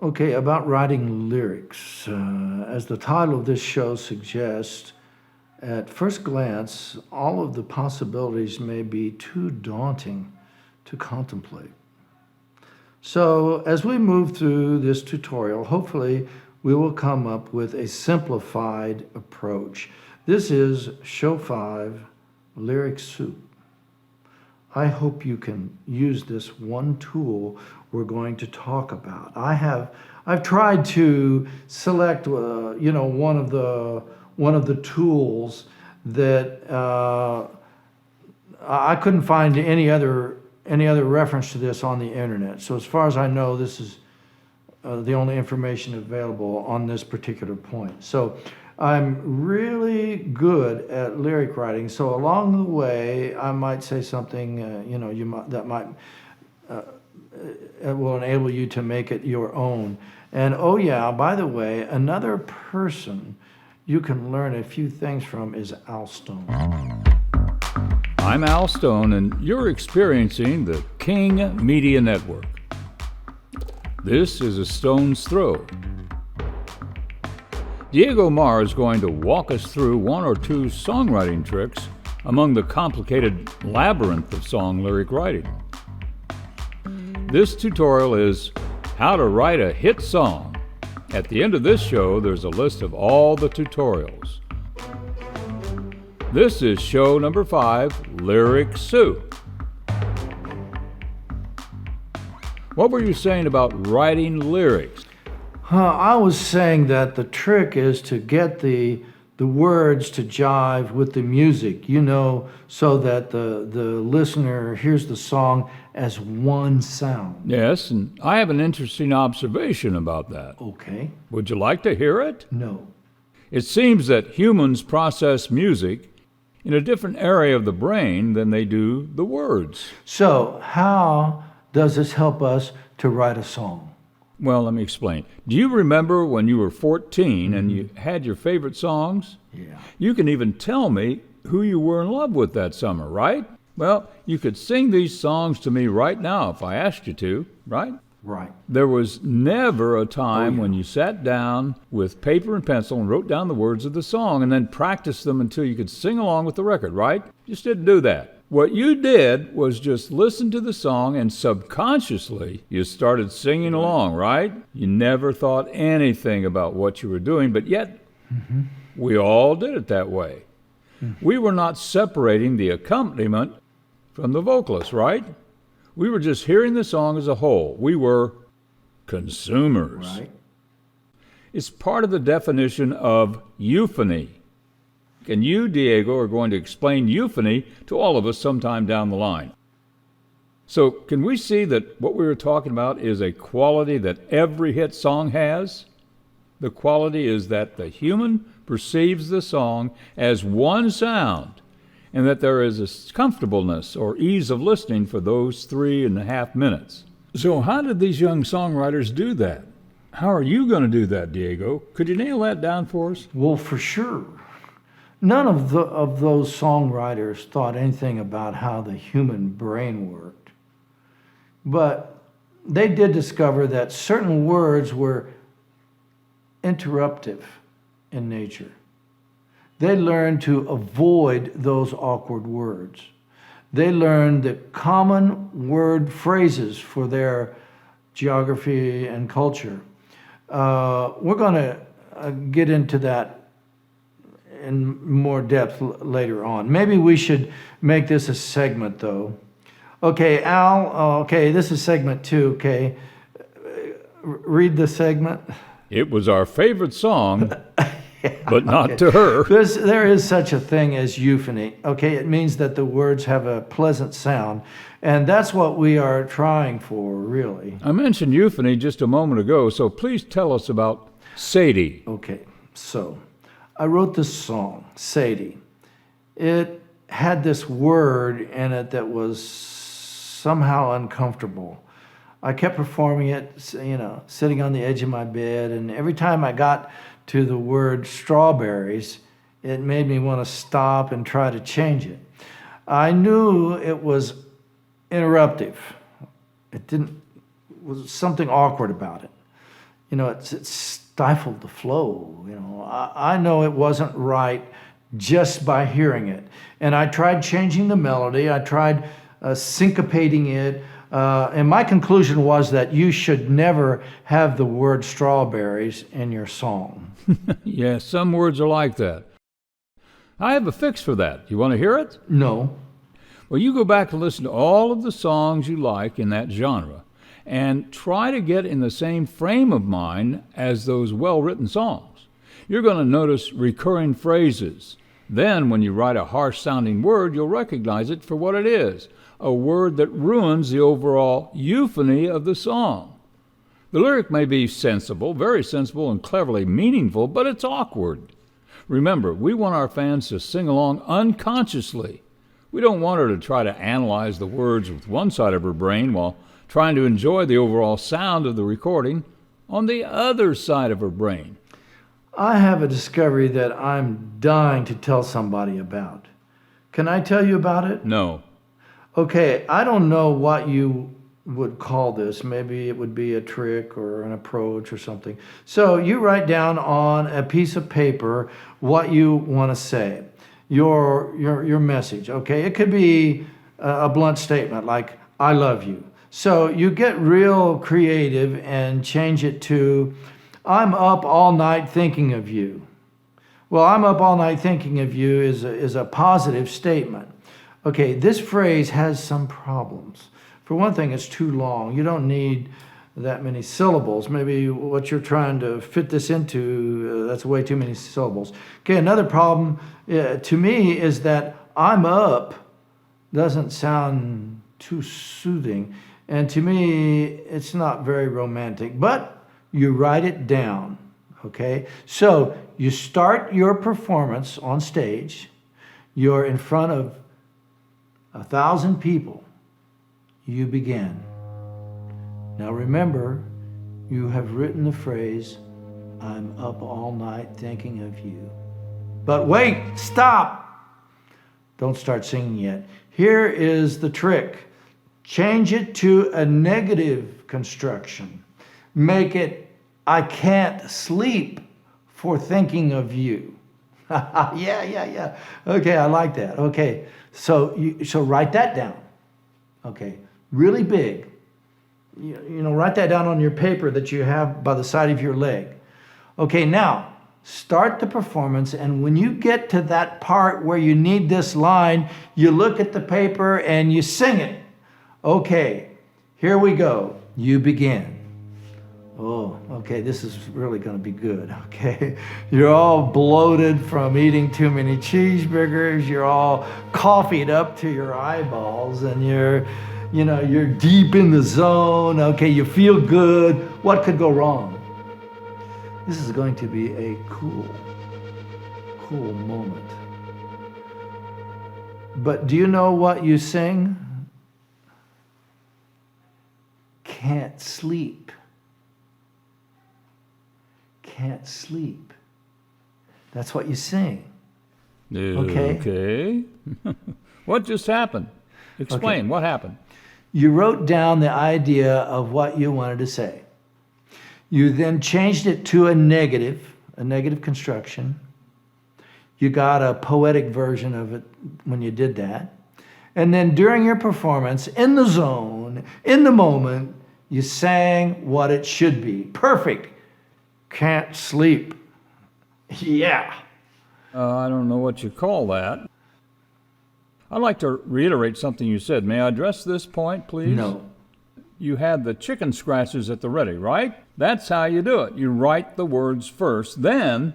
Okay, about writing lyrics. As the title of this show suggests, at first glance, all of the possibilities may be too daunting to contemplate. So, as we move through this tutorial, hopefully we will come up with a simplified approach. This is Show 5, Lyric Soup. I hope you can use this one tool we're going to talk about. I've tried to select one of the tools that I couldn't find any other reference to this on the internet. So as far as I know, this is the only information available on this particular point. So I'm really good at lyric writing. So along the way, I might say something, it will enable you to make it your own. And oh yeah, by the way, another person you can learn a few things from is Al Stone. I'm Al Stone, and you're experiencing the King Media Network. This is a stone's throw. Diego Mar is going to walk us through one or two songwriting tricks among the complicated labyrinth of song lyric writing. This tutorial is how to write a hit song. At the end of this show, there's a list of all the tutorials. This is show number 5, Lyric Soup. What were you saying about writing lyrics? I was saying that the trick is to get the words to jive with the music, so that the listener hears the song as one sound. Yes, and I have an interesting observation about that. Okay. Would you like to hear it? No. It seems that humans process music in a different area of the brain than they do the words. So how does this help us to write a song? Well, let me explain. Do you remember when you were 14 and you had your favorite songs? Yeah. You can even tell me who you were in love with that summer, right? Well, you could sing these songs to me right now if I asked you to, right? Right. There was never a time when you sat down with paper and pencil and wrote down the words of the song and then practiced them until you could sing along with the record, right? Just didn't do that. What you did was just listen to the song and subconsciously you started singing along, right? You never thought anything about what you were doing, but yet we all did it that way. We were not separating the accompaniment from the vocalist, right? We were just hearing the song as a whole. We were consumers. Right. It's part of the definition of euphony. And you, Diego, are going to explain euphony to all of us sometime down the line. So can we see that what we were talking about is a quality that every hit song has? The quality is that the human perceives the song as one sound, and that there is a comfortableness or ease of listening for those 3.5 minutes. So how did these young songwriters do that? How are you going to do that, Diego? Could you nail that down for us? Well, for sure. None of those songwriters thought anything about how the human brain worked. But they did discover that certain words were interruptive in nature. They learned to avoid those awkward words. They learned the common word phrases for their geography and culture. We're going to get into that in more depth later on. Maybe we should make this a segment, though. Okay, Al, okay, this is segment 2, okay. Read the segment. It was our favorite song, but not to her. There is such a thing as euphony, okay? It means that the words have a pleasant sound, and that's what we are trying for, really. I mentioned euphony just a moment ago, so please tell us about Sadie. Okay, so I wrote this song, Sadie. It had this word in it that was somehow uncomfortable. I kept performing it, sitting on the edge of my bed, and every time I got to the word strawberries, it made me want to stop and try to change it. I knew it was interruptive. It was something awkward about it. it stifled the flow. I know it wasn't right just by hearing it. And I tried changing the melody. I tried syncopating it. And my conclusion was that you should never have the word strawberries in your song. Yeah, some words are like that. I have a fix for that. You want to hear it? No. Well, you go back and listen to all of the songs you like in that genre and try to get in the same frame of mind as those well-written songs. You're going to notice recurring phrases. Then, when you write a harsh-sounding word, you'll recognize it for what it is, a word that ruins the overall euphony of the song. The lyric may be sensible, very sensible and cleverly meaningful, but it's awkward. Remember, we want our fans to sing along unconsciously. We don't want her to try to analyze the words with one side of her brain while trying to enjoy the overall sound of the recording on the other side of her brain. I have a discovery that I'm dying to tell somebody about. Can I tell you about it? No. Okay, I don't know what you would call this. Maybe it would be a trick or an approach or something. So you write down on a piece of paper what you want to say, your message. Okay, it could be a blunt statement like "I love you." So you get real creative and change it to "I'm up all night thinking of you." Well, "I'm up all night thinking of you" is a positive statement. Okay, this phrase has some problems. For one thing, it's too long. You don't need that many syllables. Maybe what you're trying to fit this into, that's way too many syllables. Okay, another problem to me is that "I'm up" doesn't sound too soothing. And to me, it's not very romantic. But you write it down, okay? So you start your performance on stage. You're in front of 1,000 people. You begin. Now remember, you have written the phrase, "I'm up all night thinking of you." But wait, stop! Don't start singing yet. Here is the trick. Change it to a negative construction. Make it, "I can't sleep for thinking of you." Yeah. Okay, I like that. Okay, so write that down. Okay, really big. Write that down on your paper that you have by the side of your leg. Okay, now start the performance, and when you get to that part where you need this line, you look at the paper and you sing it. Okay, here we go. You begin. Oh, okay, this is really going to be good, okay? You're all bloated from eating too many cheeseburgers. You're all coffeeed up to your eyeballs, and you're deep in the zone. Okay, you feel good. What could go wrong? This is going to be a cool moment. But do you know what you sing? Can't sleep. Can't sleep. That's what you sing. Okay. What just happened? Explain. Okay. What happened? You wrote down the idea of what you wanted to say. You then changed it to a negative construction. You got a poetic version of it when you did that. And then during your performance, in the zone, in the moment, you sang what it should be. Perfect. Can't sleep. Yeah. I don't know what you call that. I'd like to reiterate something you said. May I address this point, please? No. You had the chicken scratches at the ready, right? That's how you do it. You write the words first. Then,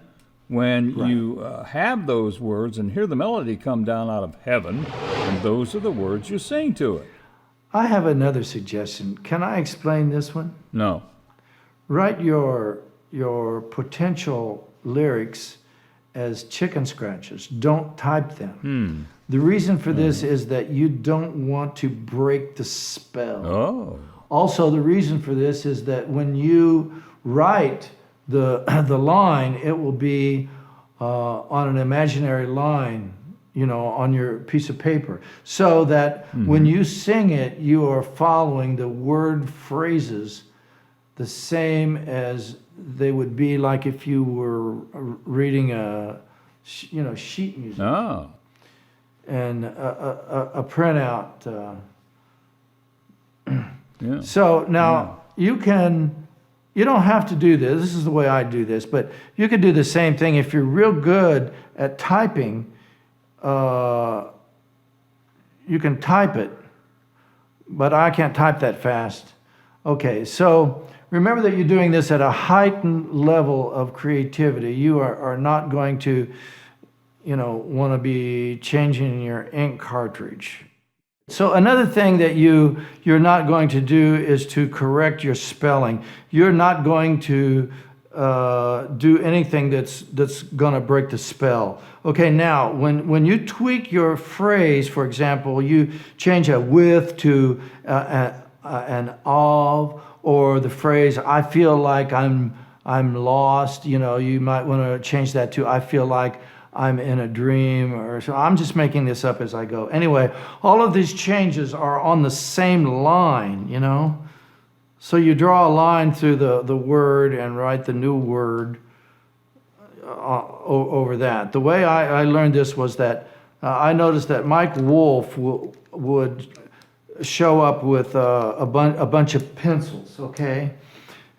when you have those words and hear the melody come down out of heaven, and those are the words you sing to it. I have another suggestion. Can I explain this one? No. Write your potential lyrics as chicken scratches. Don't type them. The reason for this is that you don't want to break the spell. Oh. Also, the reason for this is that when you write the line, it will be on an imaginary line, on your piece of paper, so that when you sing it, you are following the word phrases the same as they would be like if you were reading sheet music Oh, and a printout. yeah. So now you don't have to do this. This is the way I do this, but you could do the same thing if you're real good at typing. You can type it, but I can't type that fast. Okay, so remember that you're doing this at a heightened level of creativity. You are not going to, want to be changing your ink cartridge. So another thing that you're not going to do is to correct your spelling. You're not going to do anything that's going to break the spell. Okay, now when you tweak your phrase, for example, you change a with to an of, or the phrase I feel like I'm lost. You might want to change that to I feel like I'm in a dream, or so. I'm just making this up as I go. Anyway, all of these changes are on the same line, So you draw a line through the word and write the new word over that. The way I learned this was that I noticed that Mike Wolf would show up with a bunch of pencils, okay?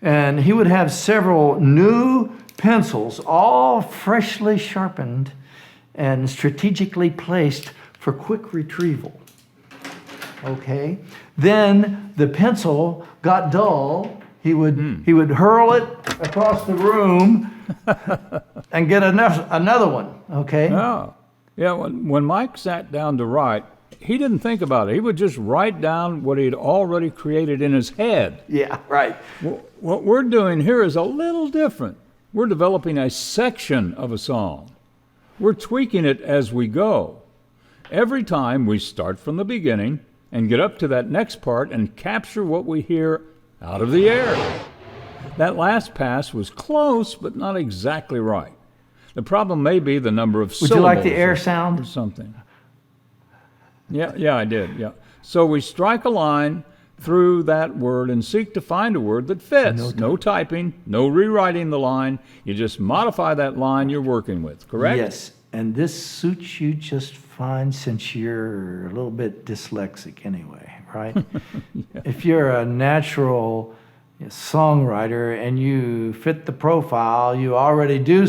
And he would have several new pencils, all freshly sharpened and strategically placed for quick retrieval. Okay? Then the pencil got dull. He would hurl it across the room and get another one. Okay? Oh, yeah. When Mike sat down to write, he didn't think about it. He would just write down what he'd already created in his head. Yeah, right. What we're doing here is a little different. We're developing a section of a song. We're tweaking it as we go. Every time we start from the beginning and get up to that next part and capture what we hear out of the air. That last pass was close, but not exactly right. The problem may be the number of syllables. Would you like the air sound? Or something. Yeah, I did, yeah. So we strike a line through that word and seek to find a word that fits. No typing, no rewriting the line. You just modify that line you're working with, correct? Yes, and this suits you just fine since you're a little bit dyslexic anyway, right? Yeah. If you're a natural songwriter and you fit the profile, you already do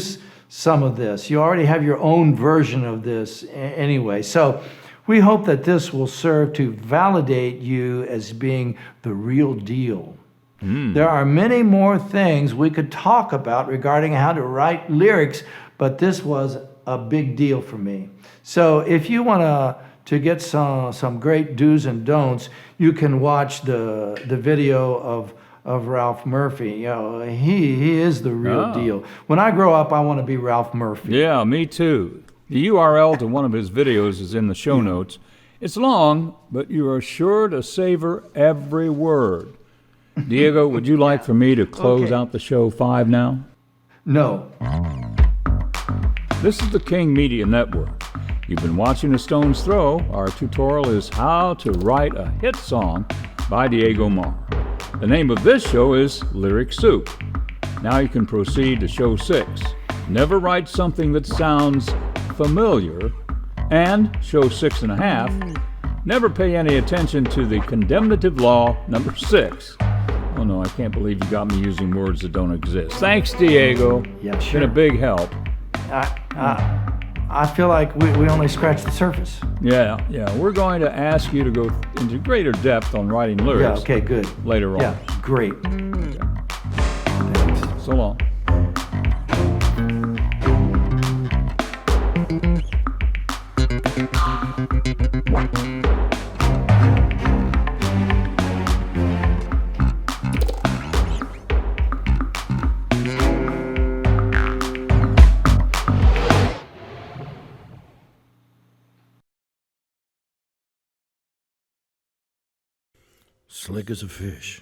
some of this. You already have your own version of this anyway. So we hope that this will serve to validate you as being the real deal. There are many more things we could talk about regarding how to write lyrics, but this was a big deal for me. So if you want to get some great do's and don'ts, you can watch the video of Ralph Murphy. He is the real deal. When I grow up, I want to be Ralph Murphy. Yeah, me too. The URL to one of his videos is in the show notes. It's long, but you are sure to savor every word. Diego, would you like for me to close out the show 5 now? No. This is the King Media Network. You've been watching A Stone's Throw. Our tutorial is How to Write a Hit Song by Diego Marr. The name of this show is Lyric Soup. Now you can proceed to show 6. Never write something that sounds familiar. And show 6.5. Never pay any attention to the condemnative law number 6. Oh no, I can't believe you got me using words that don't exist. Thanks, Diego. Yeah, sure. Been a big help. I feel like we only scratched the surface. Yeah. We're going to ask you to go into greater depth on writing lyrics. Yeah, okay, good. Later on. Yeah, great. Thanks. So long. Slick as a fish.